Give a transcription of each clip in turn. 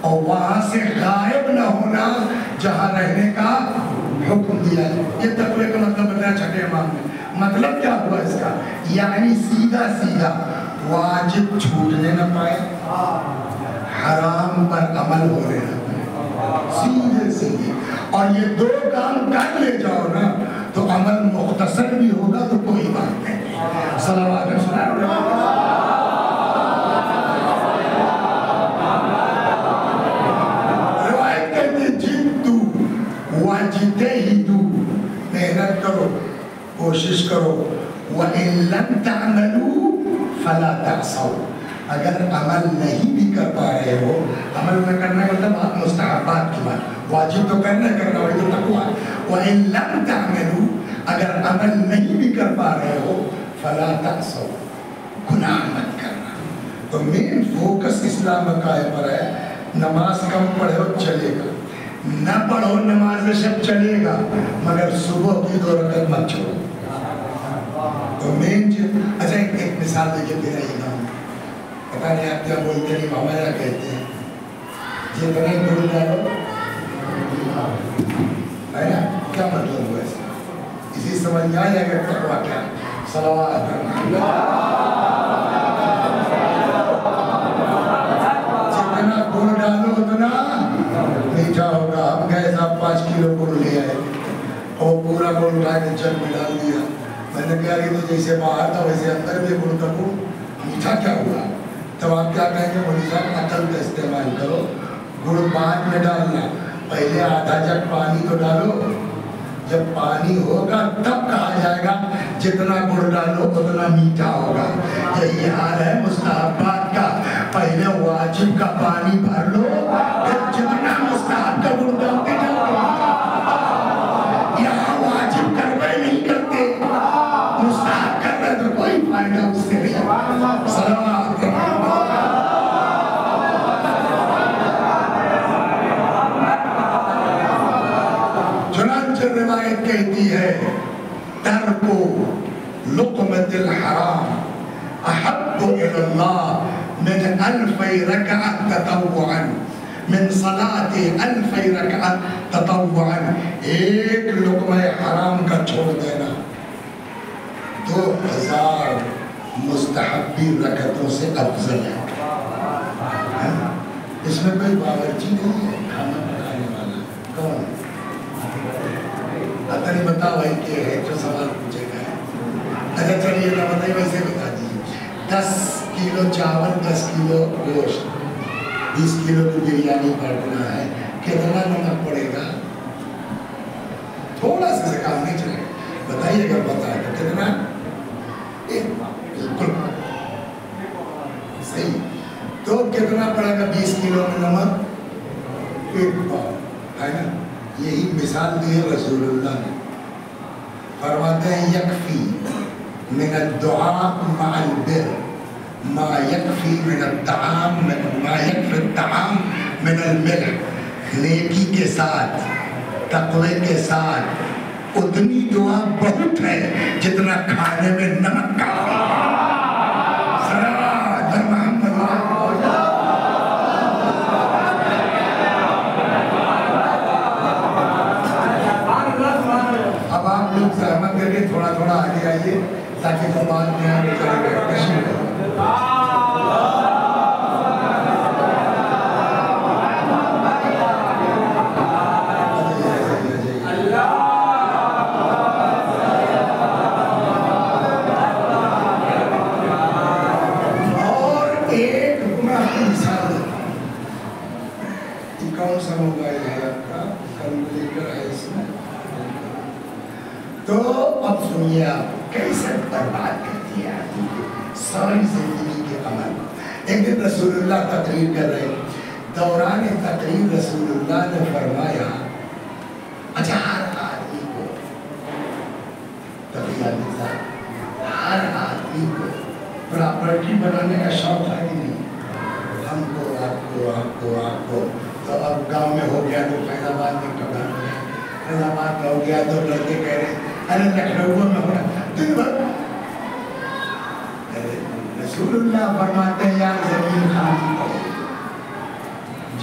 اور وہاں سے غائب نہ ہونا جہاں رہنے کا حکم دیا ہے. یہ تقوی کا مطلب بتایا چھٹے امام نے. مطلب کیا ہوا اس کا؟ یعنی سیدھا سیدھا واجب چھوٹنے نہ پائے, حرام پر عمل ہونے نہ پائے, سیدھے سیدھے. اور یہ دو کام کر لے جاؤ نا تو عمل مختصر بھی ہوگا تو کوئی بات نہیں. صلوات روایت کہتے جدو واجتہدو, محنت کرو, کوشش کرو. وَإِن لَمْ تَعْمَلُوا فَلَا تَعْصَوْا, اگر عمل نہیں بھی کر پا رہے ہو, عمل نہ کرنا مطلب آپ مستحبات کی بات, واجب تو کرنا وہی تو تقویٰ. وَإِن لَمْ تَعْمَلُوا, اگر عمل نہیں بھی کر پا رہے ہو, فَلَا تَعْصَوْا, گناہ مت کرنا. تو مین فوکس اسلام عقائد پر ہے. نماز کم پڑھو چلے گا, نہ پڑھو نماز شب چلے گا, مگر صبح کی 2 رکعت مت چھوڑو. تو مین چیز. اچھا ایک مثال دیکھیں میرا امام, پتہ نہیں آپ کیا بولتے ہیں, ہمارا کہتے ہیں جتنے گڑ ڈالو ہے نا, کیا مطلب ہوا اس کا؟ اسی سمجھ میں آیا کہ تقویٰ کیا. صلوات جتنا گڑ ڈالو اتنا میٹھا ہوگا. ہم گئے صاحب 5 کلو گڑ لے آئے اور پورا گڑ اٹھا کے جگ میں ڈال دیا. میں نے کہا کہ تو جیسے باہر تھا ویسے اندر بھی گڑ کا گڑ میٹھا کیا ہوا؟ تب آپ کیا کہیں گے؟ مولوی صاحب عقل کا استعمال کرو. گڑ بعد میں ڈالنا, پہلے آدھا جگ پانی تو ڈالو. جب پانی ہوگا تب کہا جائے گا جتنا گڑ ڈالو اتنا میٹھا ہوگا. یہی حال ہے مستحبات کا, پہلے واجب کا پانی بھر لو, پھر جتنا مستحب کا گڑ ڈالتے جاؤ. یہاں واجب کروے نہیں کرتے, مستحب کر رہے تو کوئی فائدہ اس سے نہیں. صلوات روایت کہتی ہے ترک لقمۃ الحرام احب الی اللہ من 1000 رکعۃ تطوعا, من صلاۃ 1000 رکعۃ تطوعا. ایک لقمہ حرام کا چھوڑ دینا 2000 مستحبی رکعتوں سے افضل ہے. اس میں کوئی باورچی نہیں ہے, کھانا پکانے والا کون؟ پتہ نہیں بتا بھائی کہ ہے جو سوال پوچھے گا. اچھا چلیے نہ بتائیے, ویسے بتا دیجیے. 10 کلو چاول, 10 کلو گوشت, 20 کلو کی بریانی پڑھنا ہے, کتنا نمک پڑے گا؟ تھوڑا سا کام نہیں چلے گا, بتائیے اگر پتا ہے تو کتنا؟ بالکل صحیح. تو کتنا پڑے گا 20 کلو میں نمک؟ 1 پاؤ ہے نا. یہی مثال دی ہے رسول اللہ نے. فرماتے ہیں یکفی من الدعاء مع البر ما یکفی من الطعام ما یکفی الطعام من الملح. نیکی کے ساتھ, تقوی کے ساتھ اتنی دعا بہت ہے جتنا کھانے میں نمک کا. اب آپ لوگ سہمت کر کے تھوڑا تھوڑا آگے آئیے تاکہ وہ بات میں آگے چلے گئے. اور ایک مثال, کون سا موبائل ہے آپ کا؟ کیلکولیٹر ہے اس میں. تو اب سنیے آپ کیسے برباد کرتی ہے ساری زندگی کے عمل. ایک دن رسول اللہ تقریر کر رہے, دوران تقریر رسول اللہ نے فرمایا اچھا ہر آدمی کو ہر آدمی کو پراپرٹی بنانے کا شوق ہے کہ نہیں؟ ہم کو, آپ کو, آپ کو, آپ کو. تو اب گاؤں میں ہو گیا تو فیض آباد میں کپڑا ہو گیا, فیض آباد میں ہو گیا تو لڑکے کہہ رہے ارے لکھنؤ میں ہو رہا دن بھر. رسول اللہ فرماتے ہیں یار زمین خالی پڑے,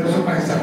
265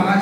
5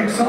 100।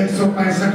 165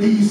30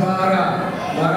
12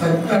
70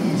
30,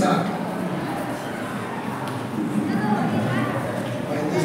60, 35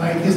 35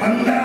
15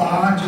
5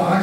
5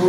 2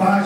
5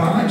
5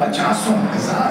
50,000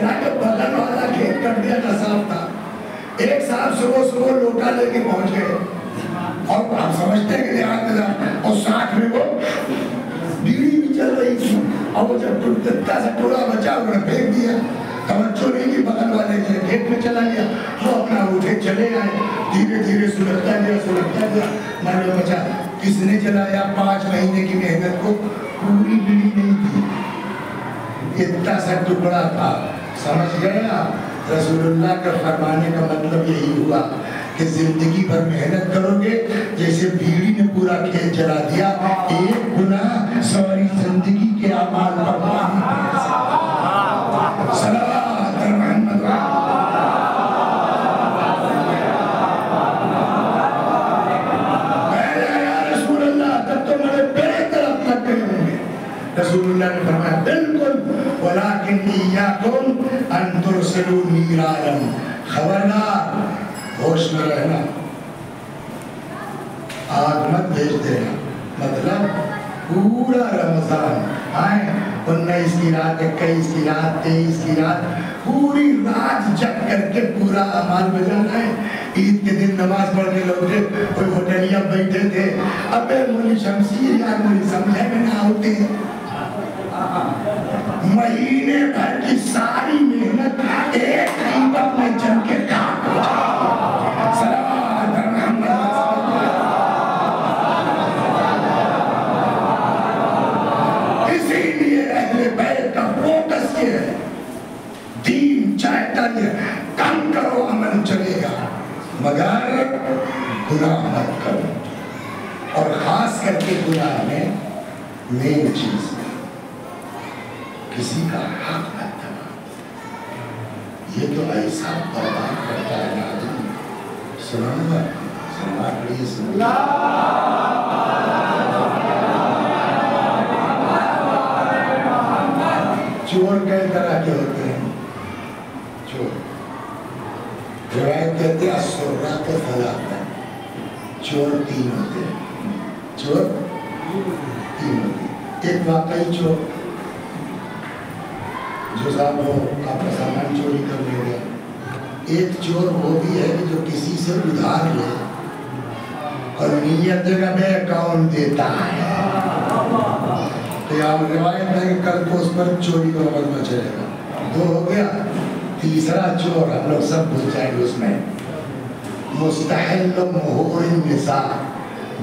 چلا کے بغل والا کھیت کٹ دیا کا صاحب تھا. ایک صاحب صبح لوٹا لے کے پہنچ گئے اور آپ سمجھتے ہیں کہ دیہات میں اور ساتھ میں وہ بیڑی بھی چل رہی تھی اور وہ جب ٹوٹتا سا ٹوڑا بچا انہوں نے پھینک دیا. توجہ نہیں کی بغل والے کے کھیت میں چلا گیا. وہ اپنا اٹھے چلے آئے, دھیرے دھیرے سلگتا گیا. میں نے پوچھا کس نے چلایا؟ 5 مہینے کی محنت کو پوری بیڑی نہیں تھی, اتنا سا ٹکڑا تھا. سمجھ گئے آپ؟ رسول اللہ کا فرمانے کا مطلب یہی ہوا کہ زندگی بھر محنت کرو گے, جیسے بیڑی نے پورا کھیت جلا دیا, ایک گناہ ساری زندگی کے اعمال پر پانی پڑ سکتا. صلوات محمد رسول اللہ, تب تو میرے بڑے طرف لگ گئے ہوں گے. رسول اللہ نے فرمایا بالکل, ولیکن ایاکم ان ترسلوا میرالا, خبردار ہوش میں رہنا, آگ مت بھیج دینا. مطلب پورا رمضان آئے 19 کی رات, 21 کی رات, 23 کی رات, پوری رات جگ کر کے پورا اعمال بجانا ہے. عید کے دن نماز پڑھنے لوٹے, کوئی ہوٹلیاں بیٹھے تھے, ابے مولی شمشیر یار مولی سمجھے میں نہ ہوتے, مہینے بھر کی ساری محنت ایک قیمت میں جم کے کام ہو جائے. صلوات محمد. اسی لیے اہل بیت کا فوکس یہ ہے, دین چاہتا ہے کم کرو عمل چلے گا مگر گناہ مت کرو, اور خاص کر کے گناہ میں مین چیز کسی کا حق مت دبا. یہ تو ایسا برباد کرتا ہے آدمی. سنو گا سماعت پڑھیے, سنو. چور کئی طرح کے ہوتے ہیں. چور روایت کہتے ہیں السراق ثلاثہ, چور 3 ہوتے ہیں. چور 3 ہوتے ہیں. ایک واقعی چور جو صاحب وہ آپ کا سامان چوری کر لے گا. ایک چور وہ بھی ہے کہ جو کسی سے ادھار لے اور نیت جگہ میں کون دیتا ہے. تو یہاں روایت ہے کہ کل کو اس پر چوری کا مقدمہ چلے گا. 2 ہو گیا. تیسرا چور ہم لوگ سب بھول جائیں گے اس میں, مستحل مہور النساء,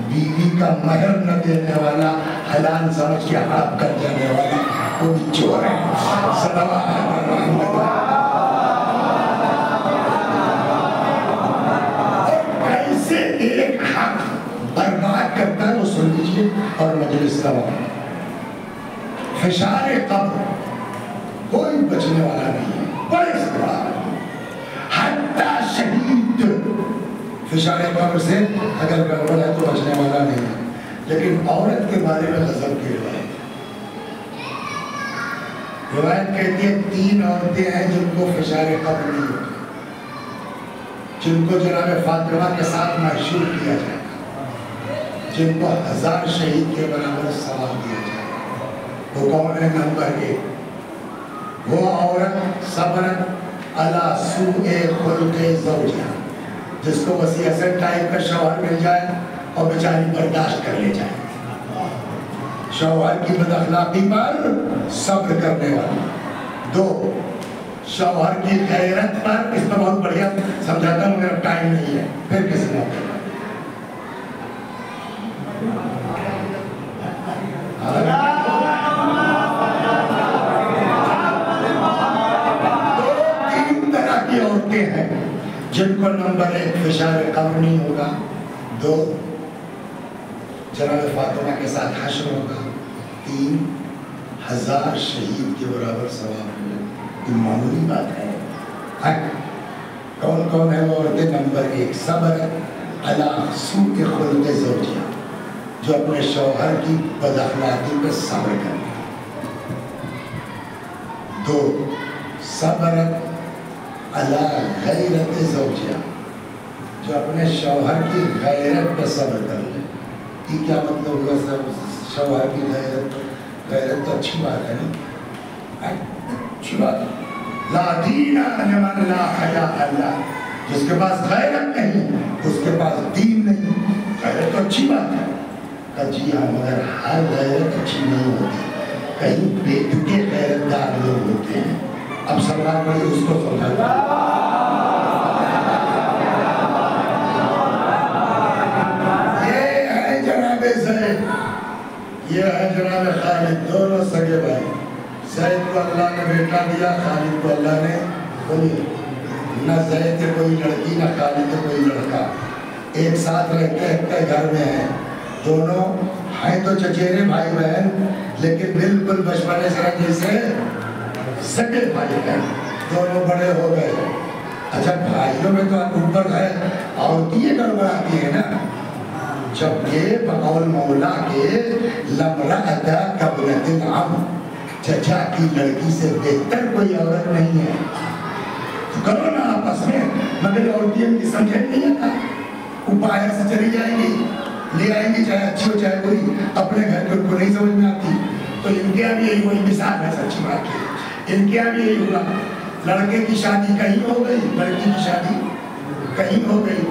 بیوی کا مہر نہ دینے والا, حلال سمجھ کے حرام کر جانے والا, وہ بھی چور ہے. صلوات محمد. کیسے ایک حق برباد کرتا ہے وہ سن لیجیے اور مجلس کا وقت. فشار قبر کوئی بچنے والا نہیں ہے, بڑے سے بڑا, حتی شہید فشار قبر سے اگر گڑبڑ ہے تو بچنے والا نہیں ہے. لیکن عورت کے بارے میں غضب کی روایت کہتی ہے 3 عورتیں ہیں جن کو فشار قبر نہیں ہوتی, جن کو جناب فاطمہ کے ساتھ محشور کیا جائے گا, جن کو 1000 شہید کے برابر ثواب دیا جائے گا. وہ کون ہے؟ نمبر 1, وہ عورت صبرت علی سوء خلق زوجہا, جس کو وسیع اثر ٹائپ کا شوہر مل جائے اور بیچاری برداشت کر لے جائے. شوہر کی بد اخلاقی پر صبر کرنے والا. 2, شوہر کی غیرت پر, اس پر بہت بڑھیا سمجھاتا ہوں مگر ٹائم نہیں ہے, پھر کسی نے 3 طرح کی عورتیں ہیں جن کو نمبر 1 فشار قبر نہیں ہوگا, 2 جناب فاطمہ کے ساتھ حشر ہوگا, 3 1000 شہید کے برابر ثواب ہوگا. یہ معمولی بات ہے. کون کون ہے وہ عورتیں؟ نمبر 1 صبر علی سوء خلق زوجہا, جو اپنے شوہر کی بد اخلاقی پر صبر کرتی. 2 صبر علی غیرت زوجہا, جو اپنے شوہر کی غیرت پر صبر کر لے. یہ کیا مطلب ہوا سب؟ شوہر کی غیرت تو اچھی بات ہے نا, اچھی بات ہے. لا دین لمن لا حیاء له، جس کے پاس غیرت نہیں اس کے پاس دین نہیں۔ غیرت تو اچھی بات ہے کہ جی ہاں، مگر ہر غیرت اچھی نہیں ہوتی، کہیں بے تکے غیرت دار لوگ ہوتے ہیں۔ اب سوال پڑھے اس کو سمجھاتا یہ ہے جناب زید، یہ ہے جناب خالد، دونوں سگے بھائی۔ زید کو اللہ نے بیٹا دیا، خالد کو اللہ نے بولیے نہ زید ہے کوئی لڑکی نہ خالد ہے کوئی لڑکا، ایک ساتھ رہتے ہیں گھر میں ہیں، دونوں ہیں تو چچیرے بھائی بہن لیکن بالکل بچپنے سے جیسے سگے بھائی بہن، دونوں بڑے ہو گئے۔ اچھا بھائیوں میں تو اوپر ہے عورتیں گڑبڑاتی ہیں نا، جبکہ بقول مولا کے لمرأۃ کابنۃ العم، چچا کی لڑکی سے بہتر کوئی عورت نہیں ہے، کرو نا آپس میں، مگر عورتیں ان کی سمجھے نہیں ہے، وہ باہر سے چلی جائیں گی لے آئیں گی چاہے اچھی ہو چاہے کوئی، اپنے گھر میں ان کو نہیں سمجھ میں آتی، تو ان کے اب یہی وہی مثال ہے سچی بات کی، ان کے اب یہی ہوا، لڑکے کی شادی کہیں ہو گئی، لڑکی کی شادی کہیں ہو گئی،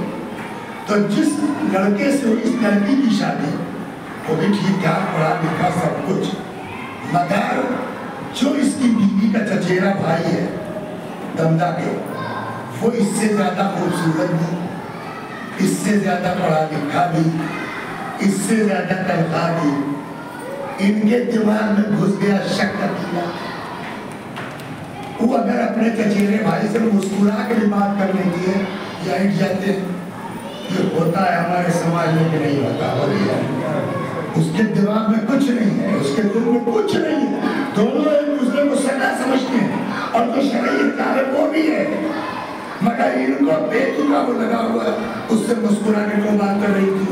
تو جس لڑکے سے ہوئی اس لڑکی کی شادی وہ بھی ٹھیک ٹھاک پڑھا لکھا سب کچھ، مگر جو اس کی بیوی کا چچیرا بھائی ہے دمدہ کے، وہ اس سے زیادہ خوبصورت بھی، اس سے زیادہ پڑھا لکھا بھی، اس سے زیادہ تنخواہ بھی، ان کے دماغ میں گھس گیا شک کا کیڑا۔ وہ اگر اپنے چچیرے بھائی سے مسکرا کے بھی بات کر لیتی ہے یا اٹھ جاتے ہیں، یہ ہوتا ہے ہمارے سماج میں کہ نہیں ہوتا، ہو رہی ہے، اس کے دماغ میں کچھ نہیں ہے، اس کے دل میں کچھ نہیں ہے، دونوں ایک دوسرے کو سگا سمجھتے ہیں اور جو شریعت کا ہے وہ بھی ہے، مگر ان کو بے تکا وہ لگا ہوا ہے، اس سے مسکرا کے کو بات کر رہی تھی،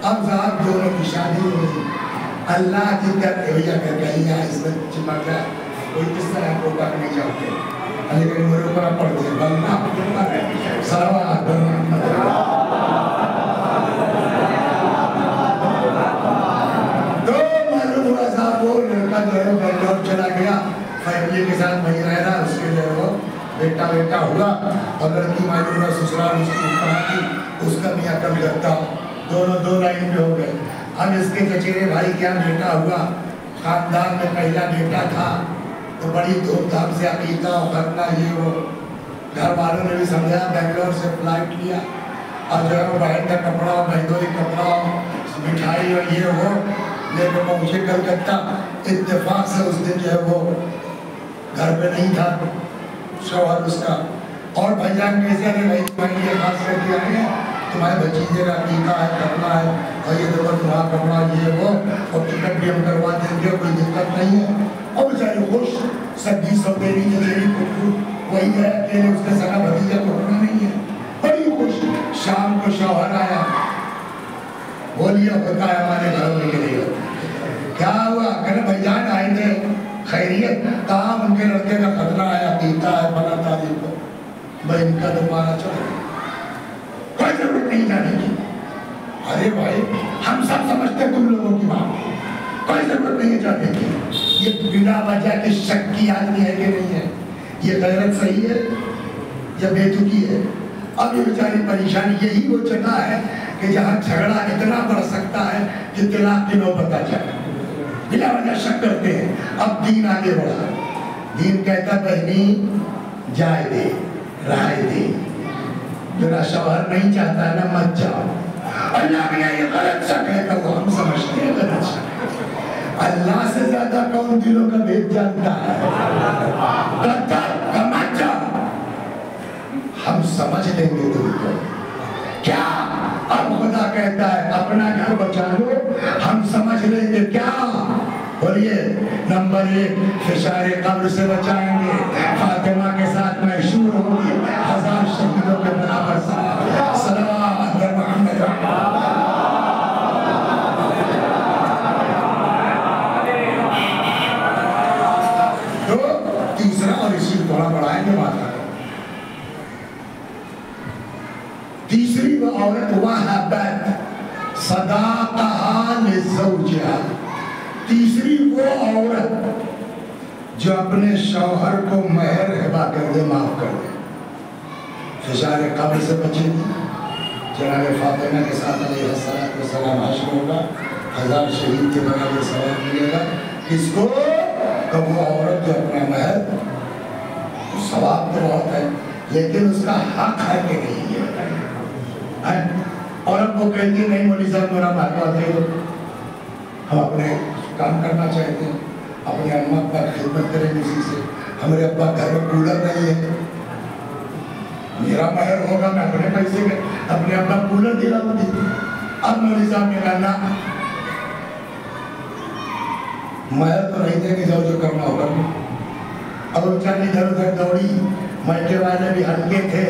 اب ذات دونوں کی شادی ہو گئی، اللہ کی طرف بھیا کر کہیں یہاں اس میں چمک رہا ہے، کوئی کس طرح کو تک نہیں چاہتے، لیکن میرے اوپر پڑھتے ہیں بلنا صلوات تو معلوم ہوا صاحب وہ لڑکا جو ہے بنگلور چلا گیا، فیملی کے ساتھ وہیں رہ رہا، اس کے جو ہے وہ بیٹا ہوا، اور لڑکی معلوم ہوا سسرال اس کی کہاں کی، اس کا میاں کم کرتا، دونوں دو لائن میں ہو گئے۔ اب اس کے چچیرے بھائی کیا بیٹا ہوا، خاندان میں پہلا بیٹا تھا تو بڑی دھوم دھام سے عقیقہ اور ختنہ یہ وہ، گھر والوں نے بھی سمجھا، بنگلور سے فلائٹ لیا اور جو ہے وہ بہن کا کپڑا اور بہنوئی کپڑا مٹھائی اور یہ وہ لے کے پہنچے کلکتہ۔ اتفاق سے اس دن جو ہے وہ گھر پہ نہیں تھا شوہر اس کا، اور بھائی جان کیسے رہے بھائی تمہارے لیے خاص کر کے آئے ہیں، تمہارے بھتیجے کا عقیقہ ہے ختنہ ہے اور یہ دیکھو تمہارا کپڑا یہ وہ، اور ٹکٹ بھی ہم کروا دیں گے، کوئی دقت نہیں ہے۔ اور بیچارے خوش، سبھی سوتیلی چچیری پھپھو وہی ہے، اکیلے اس کے سگا بھتیجا تو ہونا نہیں ہے، بڑی خوش۔ شام کو شوہر آیا، بولیے ہوتا ہے ہمارے گھروں میں کہ نہیں ہوتا، کیا ہوا؟ کہ بھائی جان آئے تھے خیریت، کہاں ان کے لڑکے کا ختنہ ہے، عقیقہ ہے فلاں تاریخ کو، بھائی ان کا تو مارا چلا، کوئی ضرورت نہیں جانے کی۔ ارے بھائی ہم سب سمجھتے تم لوگوں کی بات، کوئی ضرورت نہیں ہے جانے کی، یہ بلا وجہ کے شک کی آدمی ہے کہ نہیں ہے، یہ غیرت صحیح ہے یا بے تکی ہے؟ اب یہ بیچاری پریشانی، یہی وہ جگہ ہے کہ جہاں جھگڑا اتنا بڑھ سکتا ہے کہ طلاق کی نوبت آ جائے، بلا وجہ شک کرتے ہیں۔ اب دین آگے بڑھا، دین کہتا بہنی جائے دے، رائے دے، میرا شوہر نہیں چاہتا ہے نا مت جاؤ۔ اللہ میاں یہ غلط شک ہے کہ وہ ہم سمجھتے ہیں غلط شک ہے، اللہ سے زیادہ کون دلوں کا بھید جانتا ہے، مت جاؤ، ہم سمجھ لیں گے تم کو کیا۔ اب خدا کہتا ہے اپنا گھر بچا لو، ہم سمجھ لیں گے کیا۔ بولیے نمبر 1 فشار قبر سے بچائیں گے، فاطمہ کے ساتھ محشور ہوگی، 1000 شہیدوں کے برابر صلوات محمد۔ تو تیسرا، اور اسی کو تھوڑا بڑھائیں گے بات کریں، تیسری وہ عورت وہبت صداقہا لزوجہا، تیسری وہ عورت جو اپنے شوہر کو مہر ہبا کر دے معاف کر دے، فشار قبر سے بچے گی، جناب فاطمہ کے ساتھ علیہ السلام حشر ہوگا، 1000 شہید کے برابر ثواب ملے گا۔ کس کو؟ کہ وہ عورت جو اپنا مہر، ثواب تو بہت ہے لیکن اس کا حق ہے کہ نہیں ہے، اور اب وہ کہتی ہے نہیں مولوی صاحب میرا مہر دے دو، ہم اپنے کام کرنا چاہتے ہیں، اپنے اماں ابا کی خدمت کریں کسی سے، ہمارے ابا گھر میں کولر نہیں ہے، میرا مہر ہوگا میں اپنے پیسے میں اپنے ابا کولر دلاؤں گی۔ اب مولوی صاحب نے کہا نا مہر تو نہیں دیں گے، جو کرنا ہوگا۔ اب وہ چل ادھر ادھر دوڑی، میکے والے بھی ہلکے تھے،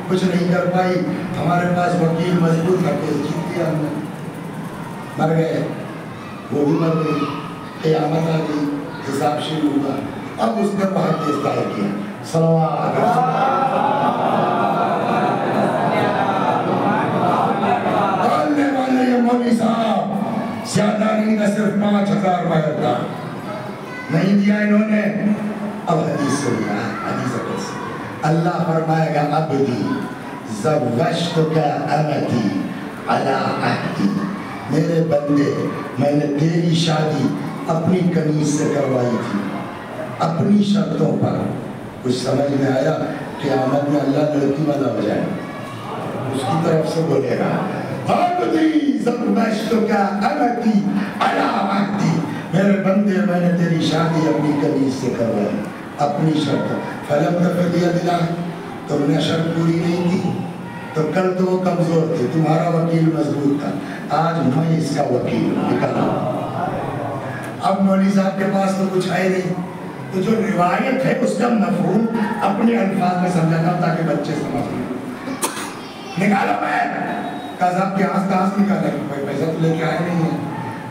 کچھ نہیں کر پائی، ہمارے پاس وکیل مضبوط تھا، کیس جیت دیا ہم نے، مر گئے، وہ بھی مر گئی، قیامت آ گئی، حساب شروع ہوا۔ اب اس نے وہاں کیس دائر کیا، صلوات بولنے والے یہ مولوی صاحب زیادہ نہیں، نہ صرف 5000 مہر تھا، نہیں دیا انہوں نے۔ اب حدیث سنیا، حدیث سے اللہ فرمائے گا عبدی زوجتک امتی علی عہدی، میرے بندے میں نے تیری شادی اپنی کنیز سے کروائی تھی، اپنی شرطوں پر۔ کچھ سمجھ میں آیا؟ قیامت میں اللہ لڑکی والا ہو جائے، اس کی طرف سے بولے گا عبدی زوجتک امتی علی عہدی، میرے بندے میں نے تیری شادی اپنی کنیز سے کروائی، اپنی شرط۔ فلم تفدی دلا، تم نے شرط پوری نہیں کی تو کل تو وہ کمزور تھے، تمہارا وکیل مضبوط تھا، آج میں اس کا وکیل نکلا۔ اب مولوی صاحب کے پاس تو کچھ ہے نہیں، تو جو روایت ہے اس کا مفہوم اپنے الفاظ میں سمجھانا تاکہ بچے سمجھ لیں۔ نکالو میں کہا صاحب کے ہاتھ نکالا، کوئی پیسہ تو لے کے آئے نہیں ہے،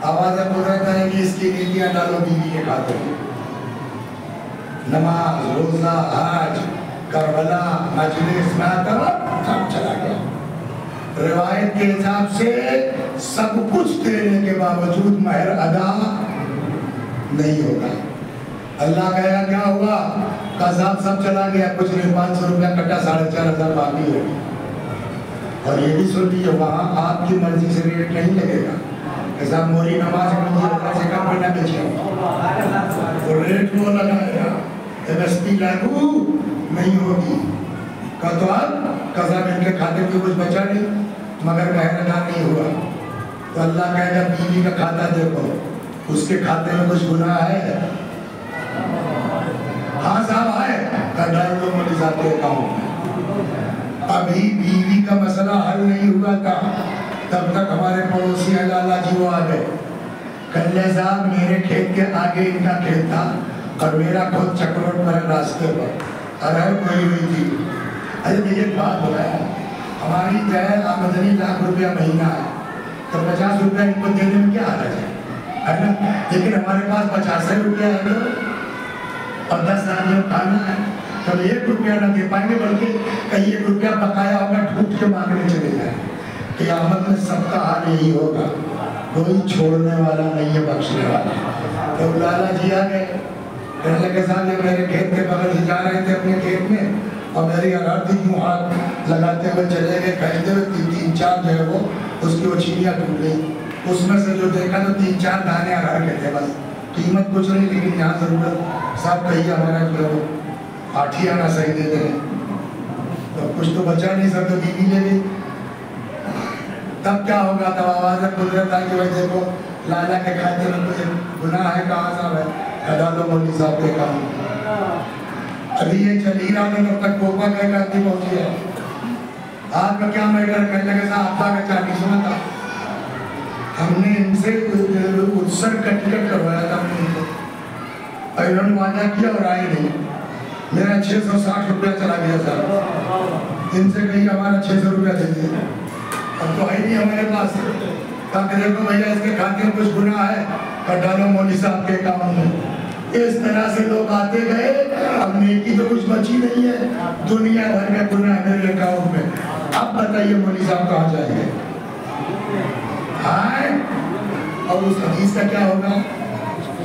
آوازیں بول رہتا ہے کہ اس کی نیکیاں ڈالو بیوی کے کھاتے میں، نماز روزہ حج کربلا مجلس محترم سب چلا گیا۔ روایت کے حساب سے سب کچھ دینے کے باوجود مہر ادا نہیں ہوگا۔ اللہ کہے گا کیا ہوا؟ قذاب سب چلا گیا، کچھ نہیں، 500 روپیہ کٹا، 4500 باقی ہے۔ اور یہ بھی سن لیجیے وہاں آپ کی مرضی سے ریٹ نہیں لگے گا، صاحب موری نماز سے کم پڑھنا بیچے وہ ریٹ وہ لگائے گا، MSP لاگو نہیں ہوگی۔ کہ تو اب قضا ان کے کھاتے میں کچھ بچا نہیں مگر مہر ادا نہیں ہوا، تو اللہ کہے گا بیوی کا کھاتا دیکھو، اس کے کھاتے میں کچھ گناہ ہے؟ ہاں صاحب آئے، کہ ڈال دو مولوی صاحب کے اکاؤنٹ میں۔ ابھی بیوی کا مسئلہ حل نہیں ہوا تھا، تب تک ہمارے پڑوسی لالا جی وہ آ گئے، کلے صاحب میرے کھیت کے آگے ان کا کھیت تھا اور میرا خود چکروٹ پر راستے پر ارہر کوئی ہوئی تھی۔ ارے مجھے ایک بات بتایا، ہماری طے آمدنی ₹1,00,000 مہینہ ہے تو 50 روپیہ ان کو دینے میں کیا حرج ہے نا؟ لیکن ہمارے پاس 85 روپیہ ہے اور 10 آدمیوں کھانا ہے، تو 1 روپیہ نہ دے پائیں گے، بلکہ کہیں 1 روپیہ بقایا ہوگا ڈھونڈ کے مانگنے چلے جائیں۔ قیامت میں سب کا حال یہی ہوگا، کوئی چھوڑنے والا نہیں ہے، بخشنے والا۔ تو لالا جی آ گئے، کہنے لگے صاحب یہ میرے کھیت کے بغل سے جا رہے تھے اپنے کھیت میں اور میری ارہر تھی، کیوں ہاتھ لگاتے ہوئے چلے گئے، کہتے ہوئے 3-4 جو ہے وہ اس کی وہ چینیاں ٹوٹ گئی، اس میں سے جو دیکھا تو 3-4 دانے ارہر کے تھے، بس قیمت کچھ نہیں، لیکن یہاں ضرورت صاحب کہیے ہمارا جو ہے وہ آٹھی آنا صحیح دے دیں، تو کچھ تو بچا نہیں، سب تو بیوی لے گئی۔ تب کیا ہوگا؟ تب آوازیں قدرت آئی کہ بھائی دیکھو لالا کے کھاتے میں کچھ گناہ ہے، کہاں صاحب ہے؟ ادا لو مولوی صاحب کے کام۔ ابھی یہ چل ہی رہا تھا تب تک کوپا کا ایک آدمی پہنچ گیا، آپ کا کیا میٹر؟ کہنے لگے صاحب ابا کا 40واں تھا، ہم نے ان سے اتسر کا ٹکٹ کروایا تھا ہم نے ان کو، اور انہوں نے وعدہ کیا اور آئے نہیں، میرا 660 روپیہ چلا گیا صاحب، ان سے کہیے ہمارا 600 روپیہ دے دیا، اب تو ہے نہیں ہمارے پاس، کہا دیکھو بھیا اس کے کھاتے میں کچھ گناہ ہے، کہ ڈالو مولوی صاحب کے اکاؤنٹ میں۔ اس طرح سے لوگ آتے گئے، اب نیکی تو کچھ بچی نہیں ہے، دنیا بھر میں گناہ ہے میرے اکاؤنٹ میں۔ اب بتائیے مولوی صاحب کہاں جائیں گے؟ اور اس حدیث کا کیا ہوگا؟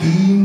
3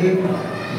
1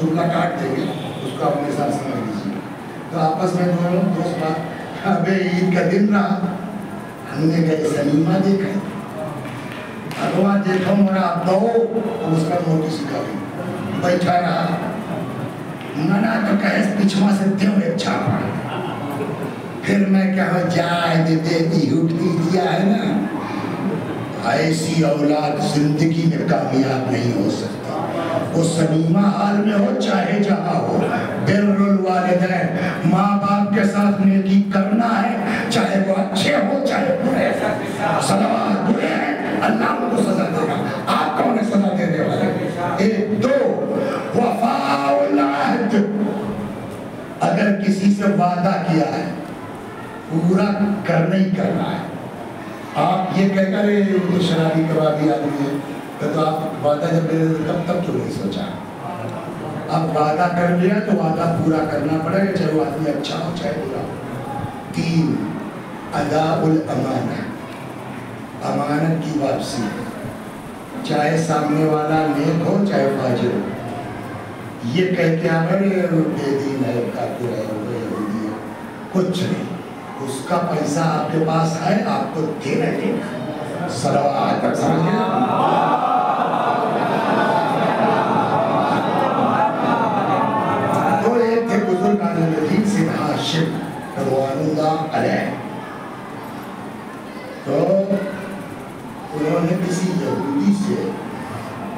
جملہ کاٹ دیں گے، اس کو اپنے ساتھ سمجھ لیجیے۔ تو آپس میں دونوں دوست بات، ابھی عید کا دن رہا، ہم نے کہا سلیمہ دیکھا، اگوا دیکھو میرا دو، اس کا موٹی سی کبھی بیٹھا رہا، منع تو کہے پچھوا سے دیو ایک چھاپا، پھر میں کہا جائے دے دیتی اٹھتی دیا ہے نا، ایسی اولاد زندگی میں کامیاب نہیں ہو سکتا، وہ سلیمہ حال میں ہو چاہے جہاں ہو، بر الوالدین، ماں باپ کے ساتھ نیکی کرنا ہے، چاہے وہ اچھے ہو چاہے برے، صلوات برے ہیں اللہ کو سزا دے گا، آپ کون ہے سزا دینے والے؟ ایک دو وفاء العہد، اگر کسی سے وعدہ کیا ہے پورا کرنا ہی کرنا ہے۔ آپ یہ کہہ کر شرابی کبابی آدمی ہے تو آپ وعدہ جب لے رہے کب تک کیوں نہیں سوچا؟ اب وعدہ کر لیا تو وعدہ پورا کرنا پڑے گا، چاہے وہ آدمی اچھا ہو چاہے برا ہو۔ تین، اداء الامانہ، امانت کی واپسی، چاہے سامنے والا نیک ہو چاہے فاجر ہو، یہ کہہ کے آپ بے دین ہے، کافر ہے، یہودی ہے، کچھ نہیں، اس کا پیسہ آپ کے پاس ہے، آپ کو دینا دے گا۔ صلوات تک سمجھے؟ تو ایک تھے بزرگ عالم سن ہاشم رضوان اللہ علیہ، تو انہوں نے کسی یہودی سے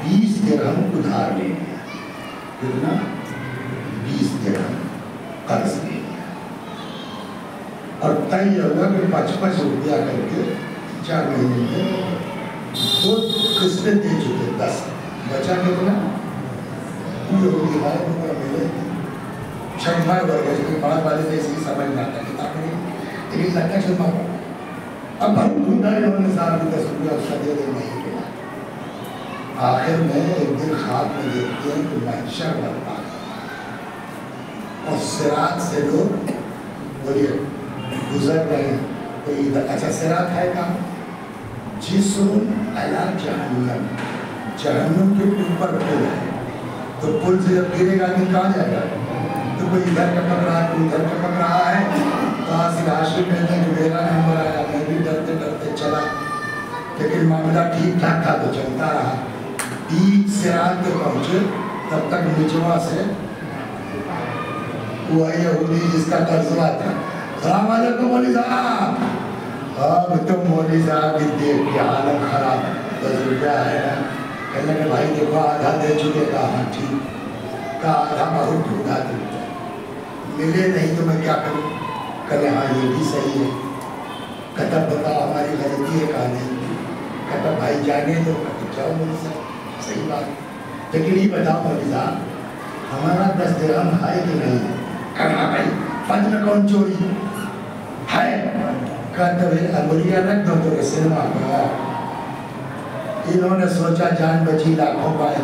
20 درہم ادھار لے لیا، کتنا؟ 20 درہم قرض لے لیا، اور طے ہوا کہ 55 روپیہ کر کے 4 مہینے میں 2 قسطیں دے چکے، 10 بچا کتنا؟ یہودی بھائی کو ملے چھٹا ورگے کے بعد والے سے اسی سمجھ نہ آتا کتاب نہیں، لیکن لگتا ہے چھٹا ہوا، اب ہم ڈھونڈا انہوں نے 10 روپیہ اس کا دے دے نہیں ملا، آخر میں ایک دن خواب میں دیکھتے ہیں کہ محشر برپا اور صراط سے لوگ بولیے گزر رہے ہیں، کوئی ادھر اچھا صراط ہے کہاں؟ جسم علی جہنم، جہنم کے اوپر پل ہے، تو پل سے جب گرے گا آدمی کہاں جائے گا؟ تو کوئی ادھر کا پک رہا ہے کوئی ادھر کا پک رہا ہے، تو آج عاشق کہتے ہیں کہ میرا نمبر آیا، میں بھی ڈرتے ڈرتے چلا، لیکن معاملہ ٹھیک ٹھاک تھا تو چلتا رہا، بیچ صراط پہ پہنچے، تب تک نچوا سے وہ یہودی جس کا قرضہ تھا، السلام علیکم مولوی صاحب، اب تو مولوی صاحب کی دیکھ کے حالت خراب، 10 روپیہ ہے نا، کہنے کہ بھائی دیکھو آدھا دے چکے، کہا ہاں ٹھیک، کہا آدھا بہت ڈھونڈا دے، ملے نہیں تو میں کیا کروں؟ کہنے ہاں یہ بھی صحیح ہے، کہتا بتاؤ ہماری غلطی ہے، کہا نہیں، کہتا بھائی جانے دو، کہتا جاؤ مولوی صاحب، صحیح بات، لیکن یہ بتاؤ مولوی صاحب ہمارا 10 درہم ہے کہ نہیں؟ کہا بھائی فجر کون چوری ہے؟ کہتا ہے انگلیاں رکھ دو تو سنما کا، انہوں نے سوچا جان بچی لاکھوں پائے،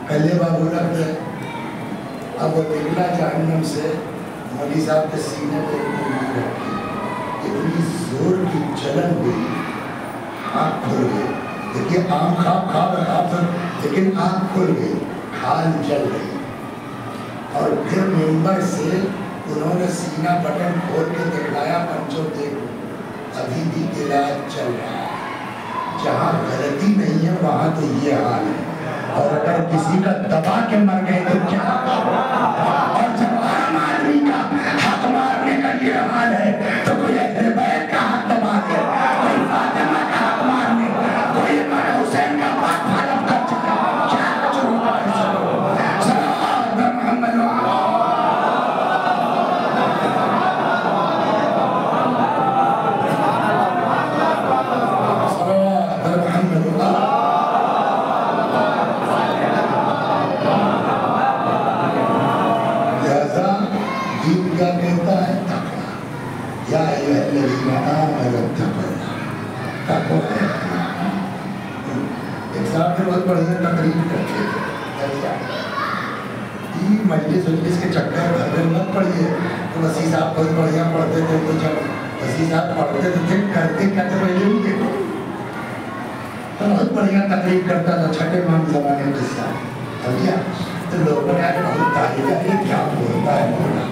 پہلے بابو رکھ دے، اب وہ نکلا جہنم سے، مولوی صاحب کے سینے پہ اتنی زور کی جلن ہوئی، آنکھ کھل گئی، دیکھیے عام خواب لیکن آنکھ کھل گئی، کھال جل گئی، اور پھر ممبر سے انہوں نے سینہ بٹن کھول کے دکھلایا، پنچوں دیکھو ابھی بھی علاج چل رہا ہے، جہاں غلطی نہیں ہے وہاں تو یہ حال ہے، اور اگر کسی کا دبا کے مر گئے تو کیا، اور جب عام آدمی کا حق مارنے کا یہ حال ہے تو کوئی اہل بیت کا حق دبا دے، کوئی فاطمہ کا حق مارنے، کوئی امام حسین کا پاک پھالب کر چکا، کیا کچھ ہوگا ایسا؟ صلوات محمد کیا کہتا ہے؟ تقویٰ، یا ایھا الذین آمنوا اتقوا اللہ، تقویٰ ہے۔ ایک صاحب نے بہت بڑھیا تقریر کرتے تھے، مجلس کے چکر گھر میں مت پڑھیے، تو وسیع صاحب بہت بڑھیا پڑھتے تھے، تو جب وسیع صاحب پڑھتے تھے کرتے کیا تھے پہلے بھی دیکھو، تو بہت بڑھیا تقریر کرتا تھا، چھٹے امام زمانے کے ساتھ، سمجھا؟ تو لوگوں نے بہت تعریف کی، کیا بولتا ہے مولا،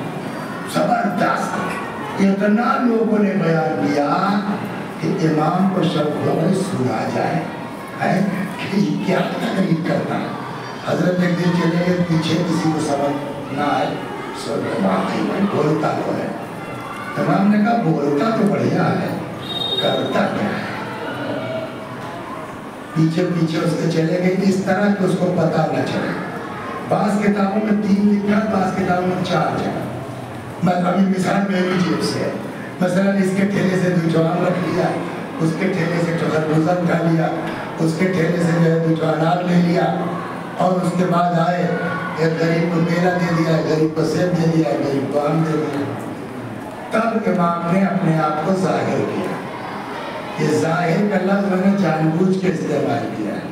زبردست. اتنا لوگوں نے بیان کیا کہ امام کو شوق ہوا سنا جائے کہ یہ کیا تقریر کرتا ہے. حضرت ایک دن چلے گئے پیچھے، کسی کو سمجھ نہ آئے، واقعی میں بولتا تو ہے. امام نے کہا بولتا تو بڑھیا ہے، کرتا کیا ہے. پیچھے پیچھے اس کے چلے گئے اس طرح کہ اس کو پتہ نہ چلے. بعض کتابوں میں 3 لکھا، بعض کتابوں میں 4 جگہ. میں ابھی مثال میری جیب سے ہے، مثلا اس کے ٹھیلے سے 2 جوان رکھ لیا، اس کے ٹھیلے سے خربوزہ اٹھا لیا، اس کے ٹھیلے سے جو ہے 2 انار لے لیا، اور اس کے بعد آئے ایک غریب کو کیلا دے دیا، غریب کو سیب دے دیا، غریب کو آم دے دیا. تب امام نے اپنے آپ کو ظاہر کیا. یہ ظاہر کا لفظ میں نے جان بوجھ کے استعمال کیا ہے.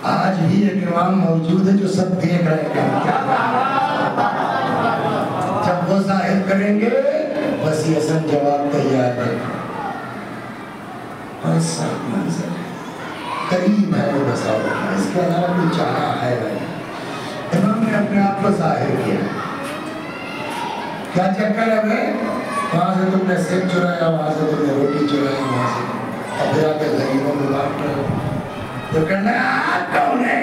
آج بھی ایک امام موجود ہے جو سب دیکھ رہے ہیں. جب وہ ظاہر کریں گے بس یہ سب جواب تیار ہے. اور سب منظر ہے، قریب ہے وہ بساؤ، اس کے علاوہ کوئی چارہ ہے نہیں. امام نے اپنے آپ کو ظاہر کیا. کیا چکر ہے بھائی؟ وہاں سے تم نے سیب چرایا، وہاں سے تم نے روٹی چرائی، وہاں سے اب پھر آ کے غریبوں میں بانٹ رہے ہو. تو کہنا آپ کون ہے؟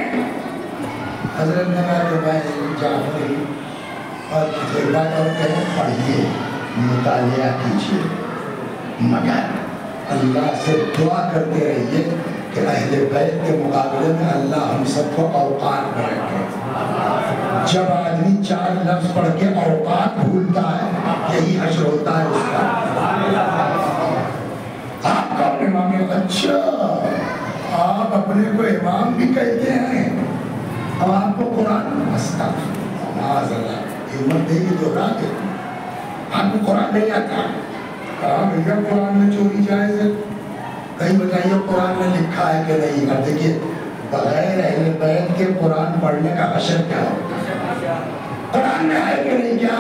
حضرت نے کہا کہ میں جعفر ہوں. اور ایک بات اور کہیں، پڑھیے، مطالعہ کیجیے، مگر اللہ سے دعا کرتے رہیے کہ اہل بیت کے مقابلے میں اللہ ہم سب کو اوقات میں رکھے. جب آدمی 4 لفظ پڑھ کے اوقات بھولتا ہے، یہی حشر ہوتا ہے اس کا. آپ کون امام؟ اچھا آپ اپنے کو امام بھی کہتے ہیں. اب آپ کو قرآن معاذ اللہ ہمت دے گی تو رات ہے. آپ کو قرآن نہیں آتا؟ کہا بھیا قرآن میں چوری جائز ہے. کہیں بتائیے قرآن میں لکھا ہے کہ نہیں. اب دیکھیے بغیر اہل بیت کے قرآن پڑھنے کا حشر کیا ہوگا. قرآن میں ہے کہ نہیں کیا؟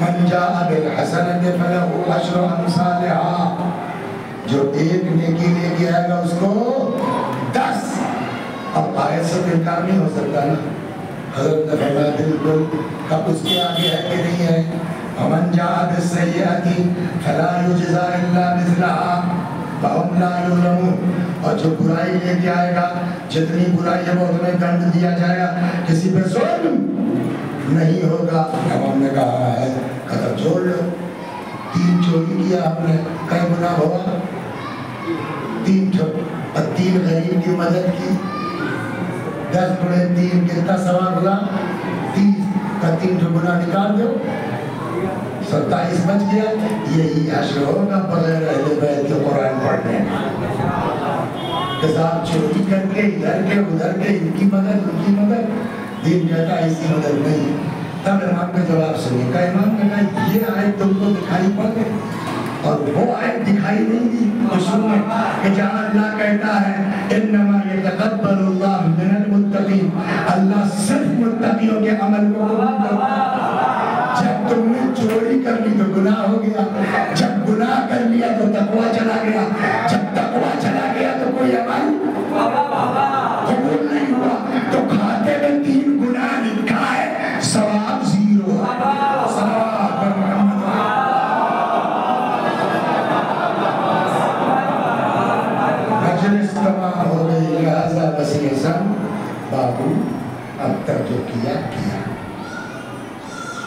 من جاء بالحسنۃ فلہ عشر امثالھا. جو ایک نیکی لے کے آئے گا اس کو 10. اب آیت سے انکار نہیں ہو سکتا نا. حضرت نے فرمایا بالکل. اب اس کے آگے ہے کہ نہیں ہے؟ ومن جاء بالسیئۃ فلا یجزی الا مثلھا وهم لا یظلمون. اور جو برائی لے کے آئے گا، جتنی برائی ہے وہ تمہیں دنڈ دیا جائے گا، کسی پہ ظلم نہیں ہوگا. اب ہم نے کہا ہے قدر جوڑ لو. 3 چوری کیا آپ نے، کئی گناہ ہوا؟ 3 اور 3 غریب کی مدد کی، 10 گنے 3 کتنا ثواب ہوا؟ 30 کا 3 گناہ نکال دو، 27 بچ گیا. یہی حشر ہوگا بغیر اہل بیت کے قرآن پڑھنے. کتاب چوری کر کے ادھر کے ادھر کے، ان کی مدد ان کی مدد، دین کہتا ہے اس کی مدد نہیں. تب امام کا جواب سنیے. کہ امام نے کہا یہ آیت تم کو دکھائی پڑ گئی اور وہ آیت دکھائی نہیں دی اصول میں کہ جہاں اللہ کہتا ہے انما یتقبل اللہ من المتقین، اللہ صرف متقیوں کے عمل کو قبول کرتا ہے. جب تم نے چوری کر لی تو گناہ ہو گیا، جب گناہ کر لیا تو تقویٰ چلا گیا، جب تقویٰ چلا گیا تو کوئی عمل قبول نہیں ہوا. تو کھاتے میں 3 گناہ لکھا ہے، ثواب 0. مجلس تمام ہو گئی، لہذا وسیع سن بابو اب تک جو کیا کیا.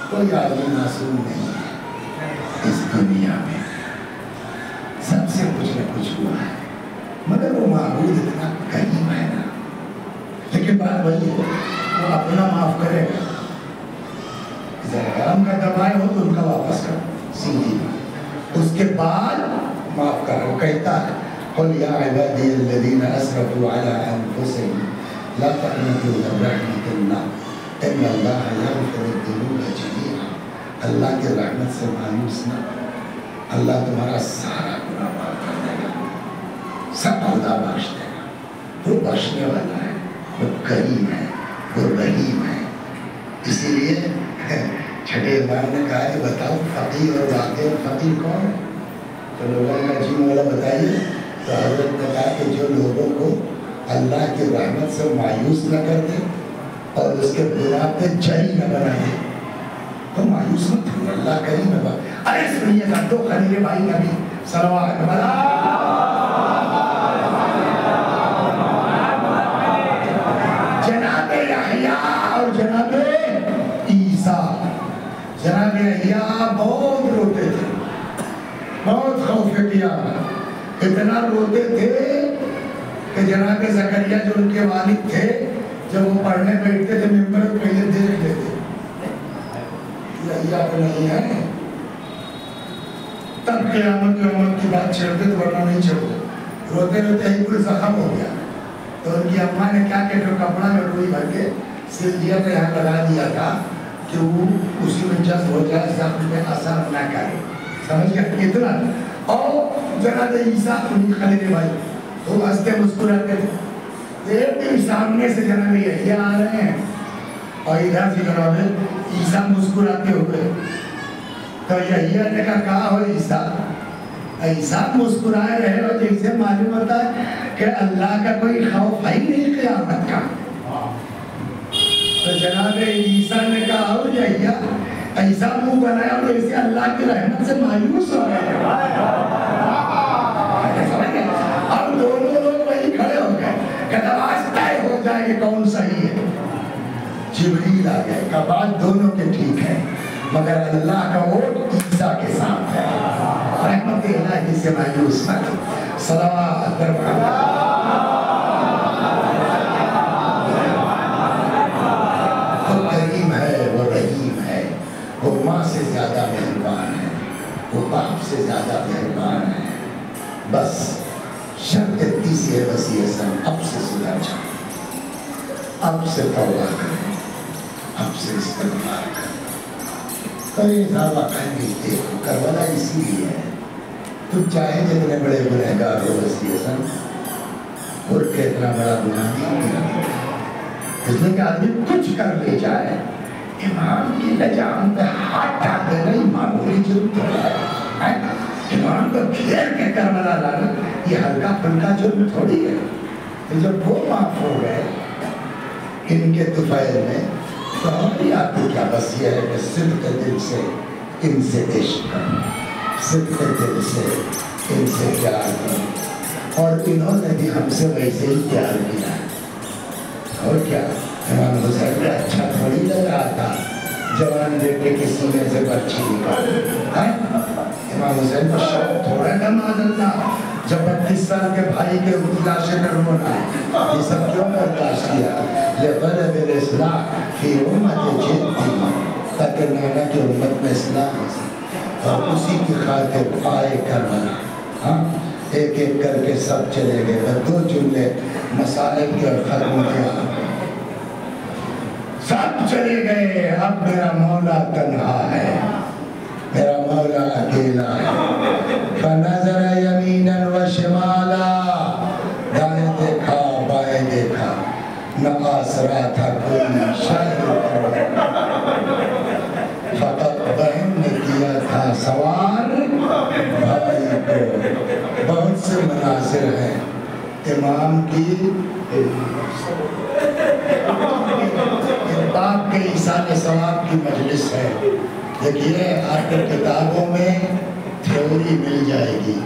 کوئی آدمی معصوم نہیں ہے اس دنیا میں، سب سے کچھ نہ کچھ ہوا ہے، مگر وہ معبود اتنا قریب ہے نا. لیکن بات وہی ہے، وہ اپنا معاف کرے گا. ذرا ہم کا دبائے ہو تو ان کا واپس کر سیدھی بات، اس کے بعد معاف کر. وہ کہتا ہے قل یا عبادی الذین اسرفوا علی انفسهم لا تقنطوا من رحمۃ اللہ ان اللہ یغفر الذنوب جميعا. اللہ کی رحمت سے مایوس نہ، اللہ تمہارا سارا گناہ معاف کر دے گا، سب خدا بخش دے گا. وہ بخشنے والا ہے، وہ کریم ہے، وہ رحیم ہے. اسی لیے چھٹے امام نے کہا کہ بتاؤ فقیر اور واقع فقیر کون ہے؟ تو لوگوں نے جی مولا بتائیے. تو حضرت نے کہا کہ جو لوگوں کو اللہ کی رحمت سے مایوس نہ کر دے اور اس کے گناہ پہ جری نہ بنائے تو مایوس مت ہو، اللہ کریم ہے۔ ارے سنیے گا تو خلیل بھائی نبی صلوات جناب یحییٰ اور جناب عیسیٰ، جناب یحییٰ بہت روتے تھے، بہت خوف کیا، اتنا روتے تھے کہ جناب زکریا جو ان کے والد تھے جب وہ پڑھنے بیٹھتے تھے ممبر پہلے دیکھ لیتے یحییٰ کو نہیں ہے، تب قیامت کی بات چھڑتے تو ورنہ نہیں چھڑتے، روتے روتے ہی پورے زخم ہو گیا تو ان کی اماں نے کیا کہ جو کپڑا میں روئی بھر کے سل دیا تو یہاں لگا دیا تھا کہ وہ اسی میں جذب ہو جائے، زخم میں اثر نہ کرے، سمجھ گیا اتنا۔ اور جناب عیسیٰ خلیل بھائی وہ ہنستے مسکراتے تھے، ایک دن سامنے سے جناب یحییٰ آ رہے ہیں اور ادھر سے جناب عیسیٰ مسکراتے ہوئے، تو یحییٰ نے کہا ہو عیسیٰ، عیسیٰ مسکرائے رہے ہو جیسے معلوم ہوتا ہے کہ اللہ کا کوئی خوف ہے ہی نہیں قیامت کا۔ تو جناب عیسیٰ نے کہا ہو یحییٰ، عیسیٰ منہ بنایا اور جیسے اللہ کی رحمت سے مایوس ہو گئے، اب دونوں لوگ وہی کھڑے ہو گئے کہ آج طے ہو جائے کہ کون صحیح ہے۔ جبریل آ گئے کہ بات دونوں کے ٹھیک ہے مگر اللہ کا ووٹ عیسیٰ کے ساتھ ہے، رحمت الہی سے مایوس مت۔ صلوات پر وہ کریم ہے، وہ رحیم ہے، وہ ماں سے زیادہ مہربان ہے، وہ باپ سے زیادہ مہربان ہے۔ بس شرط اتنی سی ہے بس یہ سب اب سے سدھر جائیں، اب سے توبہ کریں، اب سے استغفار کریں۔ کئی دعویٰ کہیں گے دیکھو کربلا اسی لیے ہے، تم چاہے جتنے بڑے گنہگار ہو بس یہ سب اور کہ اتنا بڑا گناہ نہیں کرتا، اس لیے کہ آدمی کچھ کر لے جائے امام کی لجام پہ ہاتھ ڈال دینا ہی معمولی جرم ہے، امام کو گھیر کے کربلا لانا یہ ہلکا پھلکا جرم تھوڑی ہے۔ تو جب وہ معاف ہو گئے ان کے طفیل میں تو ہماری آپ کو کیا بس یہ ہے کہ صدق دل سے ان سے عشق کرو، صدق دل سے ان سے پیار کرو، اور انہوں نے بھی ہم سے ویسے ہی پیار کیا۔ اور کیا امام حسین کو اچھا تھوڑی لگ رہا تھا جوان بیٹے کے سینے سے برچھی نکال، امام حسین کو شوق تھوڑا تھا معذاللہ جب 32 سال کے بھائی کے لاشیں کرنا یہ سب کیوں برداشت کیا؟ لِغَلَبِ الْإِصْلَاحِ فِي أُمَّةِ جِدِّ، تاکہ نانا کی امت میں اصلاح ہو سکے، اور اسی کی خاطر آئے کربلا، ایک ایک کر کے سب چلے گئے، بس 2 جملے مسائل کے اور ختم کیا، سب چلے گئے، اب میرا مولا تنہا ہے، میرا مولا اکیلا ہے۔ فَنَظَرَ يَمِينًا وَشِمَالًا، دائیں دیکھا بائیں دیکھا، نہ آسرا تھا کوئی شاید، فقط بہن نے کیا تھا سوار بھائی کو۔ بہت سے مناظر ہیں امام کی، باپ کے ایصال ثواب کی مجلس ہے، دیکھیے آپ کے کتابوں میں تھیوری مل جائے گی،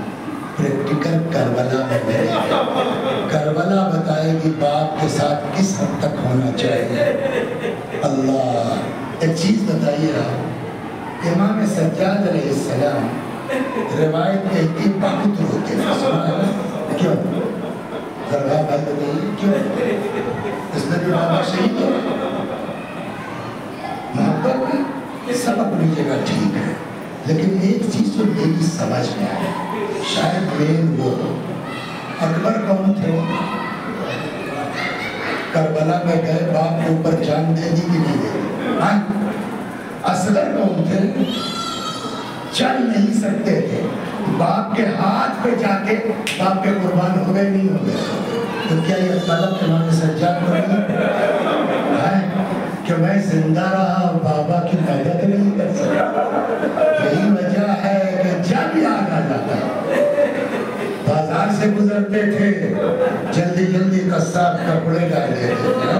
پریکٹیکل کربلا میں ملے گی، کربلا بتائے گی باپ کے ساتھ کس حد تک ہونا چاہیے۔ اللہ ایک چیز بتائیے آپ، امام سجاد علیہ السلام روایت کہتی بہت روتے ہیں، سنا ہے کیوں؟ درگاہ بھائی بتائیے کیوں؟ اس نے بھی بابا شہید ہو، محبت سب اپنی جگہ ٹھیک ہے، لیکن ایک چیز جو میری سمجھ میں آئے، شاید مین وہ اکبر کون تھے؟ کربلا میں گئے، باپ کے اوپر جان دے دی کہ نہیں دے دی؟ اصغر کون تھے؟ چل نہیں سکتے تھے، باپ کے ہاتھ پہ جا کے باپ کے قربان ہو گئے نہیں ہو گئے، تو کیا یہ طلب امام سجاد کو نہیں ہے کہ میں زندہ رہا بابا کی مدد نہیں کر سکتا؟ یہی وجہ ہے کہ جب یاد آ جاتا بازار سے گزرتے تھے جلدی جلدی قصاب کپڑے ڈال دیتے تھے،